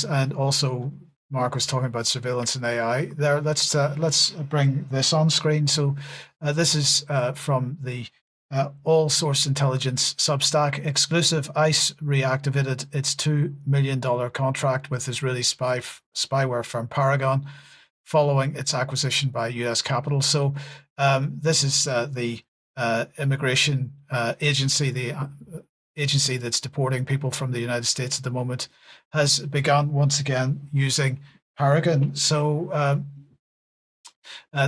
and also Mark was talking about surveillance and AI. There, let's bring this on screen. So this is from the All Source Intelligence Substack exclusive. ICE reactivated its $2 million contract with Israeli spyware firm Paragon following its acquisition by U.S. capital. So this is the immigration agency, the agency that's deporting people from the United States at the moment, has begun once again using Paragon. So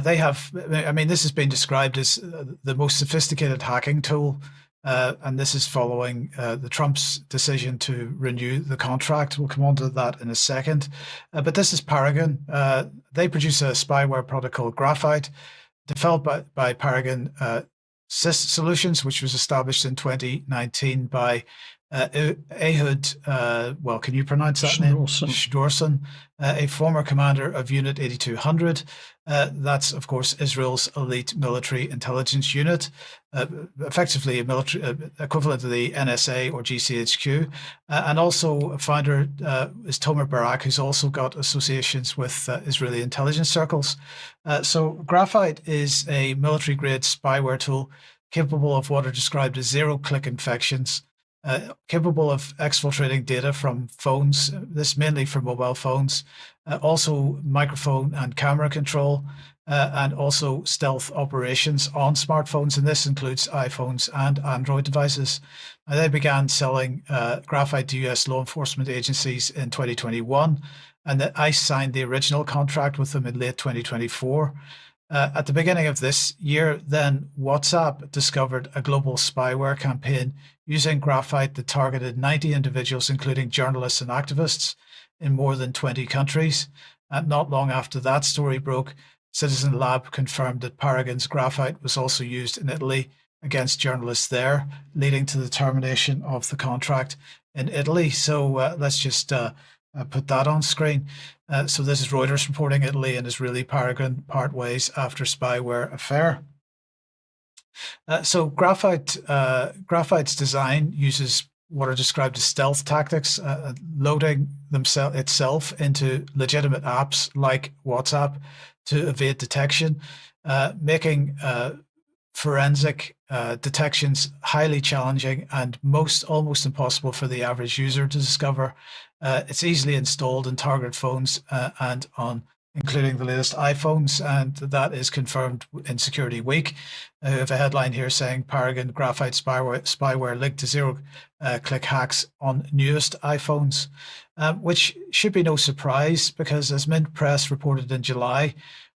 they have, I mean, this has been described as the most sophisticated hacking tool. And this is following the Trump's decision to renew the contract. We'll come on to that in a second. But this is Paragon. They produce a spyware product called Graphite, developed by Paragon Solutions, which was established in 2019 by Ehud, well, can you pronounce that name? Schnorson, a former commander of Unit 8200. That's, of course, Israel's elite military intelligence unit, effectively a military equivalent to the NSA or GCHQ. And also a founder is Tomer Barak, who's also got associations with Israeli intelligence circles. So Graphite is a military-grade spyware tool capable of what are described as zero-click infections, capable of exfiltrating data from phones, this mainly from mobile phones, also microphone and camera control, and also stealth operations on smartphones, and this includes iPhones and Android devices. They began selling Graphite to US law enforcement agencies in 2021, and that ICE signed the original contract with them in late 2024. At the beginning of this year, then WhatsApp discovered a global spyware campaign using Graphite that targeted 90 individuals, including journalists and activists, in more than 20 countries. And not long after that story broke, Citizen Lab confirmed that Paragon's Graphite was also used in Italy against journalists there, leading to the termination of the contract in Italy. So let's just put that on screen. So this is Reuters reporting Italy and Israeli Paragon part ways after spyware affair. So Graphite's design uses what are described as stealth tactics, loading itself into legitimate apps like WhatsApp to evade detection, making forensic detections highly challenging and almost impossible for the average user to discover. It's easily installed in targeted phones and on including the latest iPhones, and that is confirmed in Security Week. I have a headline here saying Paragon Graphite spyware linked to zero-click hacks on newest iPhones, which should be no surprise because, as Mint Press reported in July,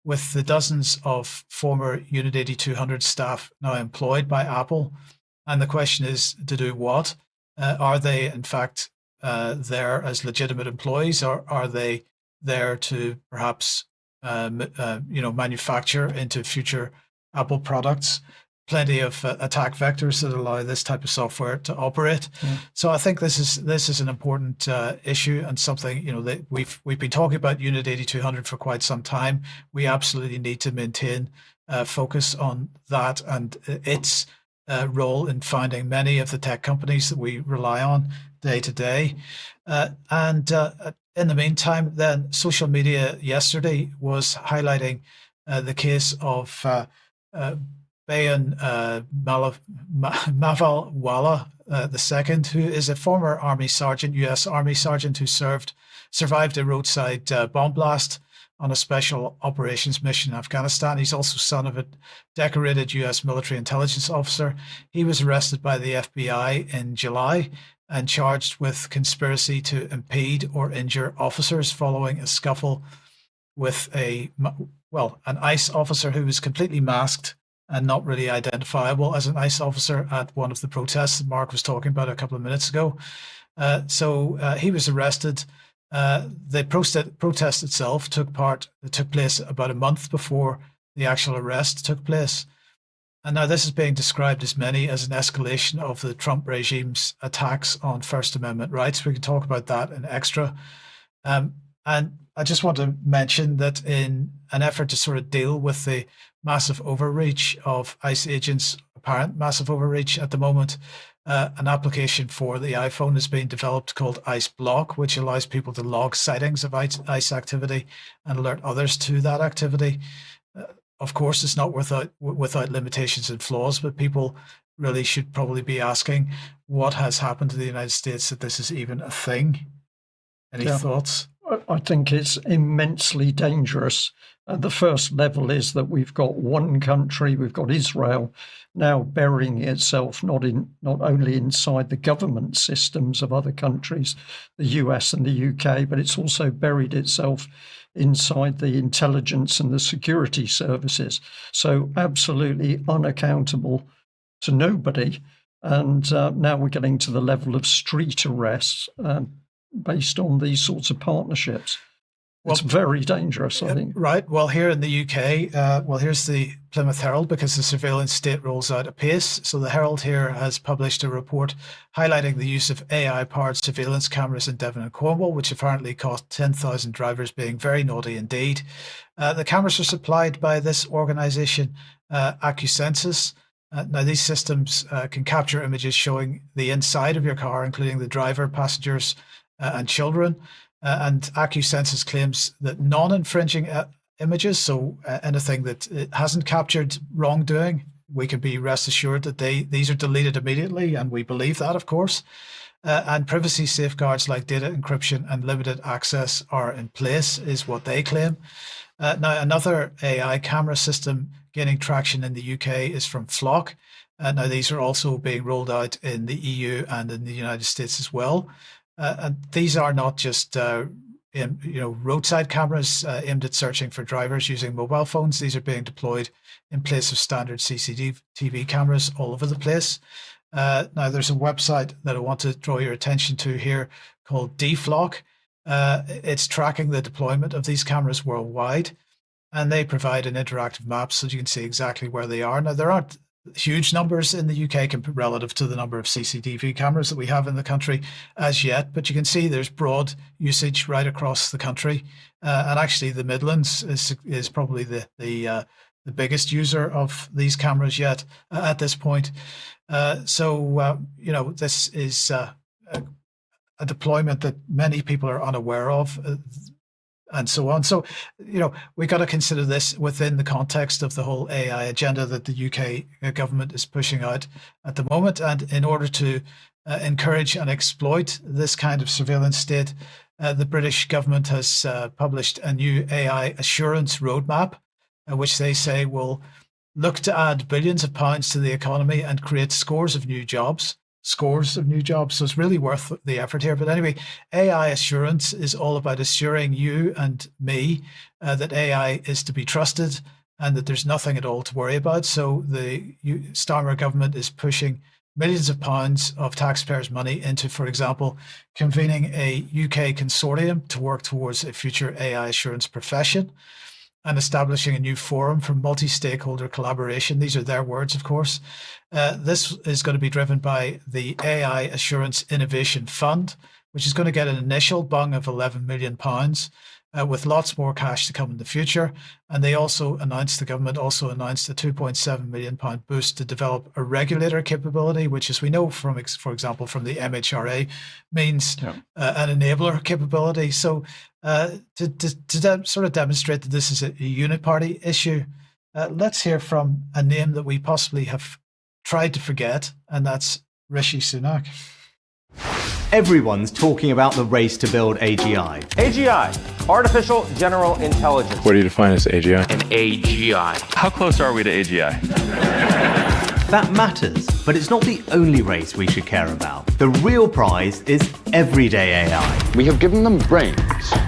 with the dozens of former Unit 8200 staff now employed by Apple, and the question is to do what? Are they, in fact, there as legitimate employees, or are they there to perhaps manufacture into future Apple products? Plenty of attack vectors that allow this type of software to operate. Yeah. So I think this is an important issue, and something that we've been talking about Unit 8200 for quite some time. We absolutely need to maintain focus on that and its role in founding many of the tech companies that we rely on day to day. In the meantime, then social media yesterday was highlighting the case of Bayan Mavalwala II, who is a former Army sergeant, U.S. Army sergeant, who survived a roadside bomb blast on a special operations mission in Afghanistan. He's also son of a decorated U.S. military intelligence officer. He was arrested by the FBI in July and charged with conspiracy to impede or injure officers following a scuffle with an ICE officer who was completely masked and not really identifiable as an ICE officer at one of the protests that Mark was talking about a couple of minutes ago. So he was arrested. The protest itself took place about a month before the actual arrest took place. And now this is being described as an escalation of the Trump regime's attacks on First Amendment rights. We can talk about that in extra. And I just want to mention that in an effort to sort of deal with the massive overreach of ICE agents apparent massive overreach at the moment. An application for the iPhone is being developed called Ice Block, which allows people to log sightings of ice activity and alert others to that activity. Of course, it's not without limitations and flaws, but people really should probably be asking what has happened to the United States that this is even a thing. Any thoughts? I think it's immensely dangerous. The first level is that we've got one country, we've got Israel, now burying itself not only inside the government systems of other countries, the US and the UK, but it's also buried itself inside the intelligence and the security services. So absolutely unaccountable to nobody. And now we're getting to the level of street arrests based on these sorts of partnerships. It's very dangerous, I think. Right. Well, here in the UK, here's the Plymouth Herald, because the surveillance state rolls out apace. So the Herald here has published a report highlighting the use of AI-powered surveillance cameras in Devon and Cornwall, which apparently cost 10,000 drivers being very naughty indeed. The cameras are supplied by this organisation, AccuSensus. Now, these systems can capture images showing the inside of your car, including the driver, passengers, and children. And AccuSensus claims that non-infringing images, so anything that it hasn't captured wrongdoing, we can be rest assured that these are deleted immediately, and we believe that, of course. And privacy safeguards like data encryption and limited access are in place, is what they claim. Now, another AI camera system gaining traction in the UK is from Flock. Now, these are also being rolled out in the EU and in the United States as well. And these are not just roadside cameras aimed at searching for drivers using mobile phones. These are being deployed in place of standard CCTV cameras all over the place. Now, there's a website that I want to draw your attention to here called DFlock. It's tracking the deployment of these cameras worldwide, and they provide an interactive map so you can see exactly where they are. Now, there aren't huge numbers in the UK relative to the number of CCTV cameras that we have in the country as yet, but you can see there's broad usage right across the country, and actually the Midlands is probably the biggest user of these cameras yet at this point. So this is a deployment that many people are unaware of. And so on. So, we got to consider this within the context of the whole AI agenda that the UK government is pushing out at the moment. And in order to encourage and exploit this kind of surveillance state, the British government has published a new AI assurance roadmap, which they say will look to add billions of pounds to the economy and create scores of new jobs. So it's really worth the effort here. But anyway, AI assurance is all about assuring you and me that AI is to be trusted and that there's nothing at all to worry about. So the Starmer government is pushing millions of pounds of taxpayers' money into, for example, convening a UK consortium to work towards a future AI assurance profession, and establishing a new forum for multi-stakeholder collaboration. These are their words, of course. This is going to be driven by the AI Assurance Innovation Fund, which is going to get an initial bung of £11 million, with lots more cash to come in the future. And the government also announced a £2.7 million boost to develop a regulator capability, which, as we know from, for example, from the MHRA, means an enabler capability. So to sort of demonstrate that this is a uniparty issue, let's hear from a name that we possibly have tried to forget, and that's Rishi Sunak. Everyone's talking about the race to build AGI. AGI, Artificial General Intelligence. What do you define as AGI? An AGI. How close are we to AGI? That matters, but it's not the only race we should care about. The real prize is everyday AI. We have given them brains.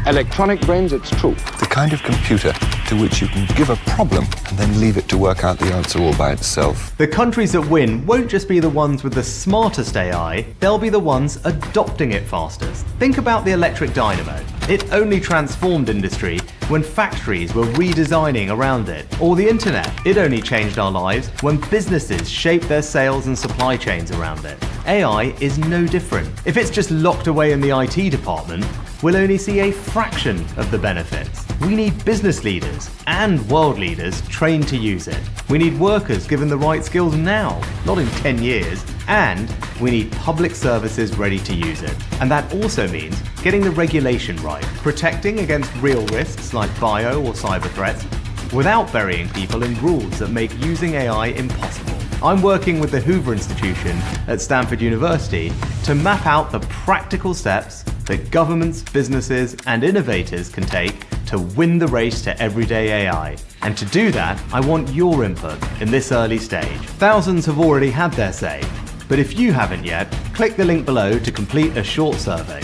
Electronic brains, it's true. The kind of computer to which you can give a problem and then leave it to work out the answer all by itself. The countries that win won't just be the ones with the smartest AI, they'll be the ones adopting it fastest. Think about the electric dynamo. It only transformed industry when factories were redesigning around it. Or the internet. It only changed our lives when businesses shaped their sales and supply chains around it. AI is no different. If it's just locked away in the IT department, we'll only see a fraction of the benefits. We need business leaders and world leaders trained to use it. We need workers given the right skills now, not in 10 years. And we need public services ready to use it. And that also means getting the regulation right, protecting against real risks like bio or cyber threats, without burying people in rules that make using AI impossible. I'm working with the Hoover Institution at Stanford University to map out the practical steps that governments, businesses, and innovators can take to win the race to everyday AI. And to do that, I want your input in this early stage. Thousands have already had their say, but if you haven't yet, click the link below to complete a short survey.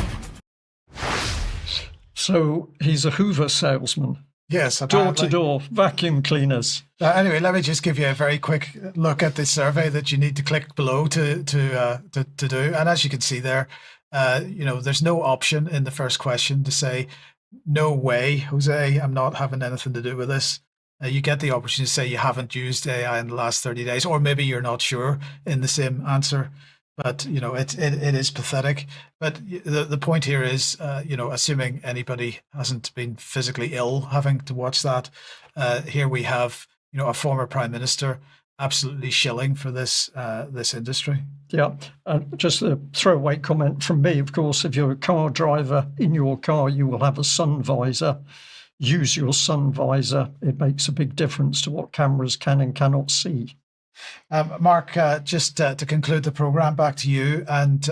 So he's a Hoover salesman. Yes, Door apparently. to door, vacuum cleaners. Anyway, let me just give you a very quick look at the survey that you need to click below to do. And as you can see there, there's no option in the first question to say, no way, Jose, I'm not having anything to do with this. You get the opportunity to say you haven't used AI in the last 30 days, or maybe you're not sure in the same answer. But, it is pathetic. But the point here is, assuming anybody hasn't been physically ill having to watch that, here we have, a former prime minister absolutely shilling for this industry. Yeah, just a throwaway comment from me. Of course, if you're a car driver, in your car, you will have a sun visor. Use your sun visor. It makes a big difference to what cameras can and cannot see. Mark, just to conclude the program, back to you. And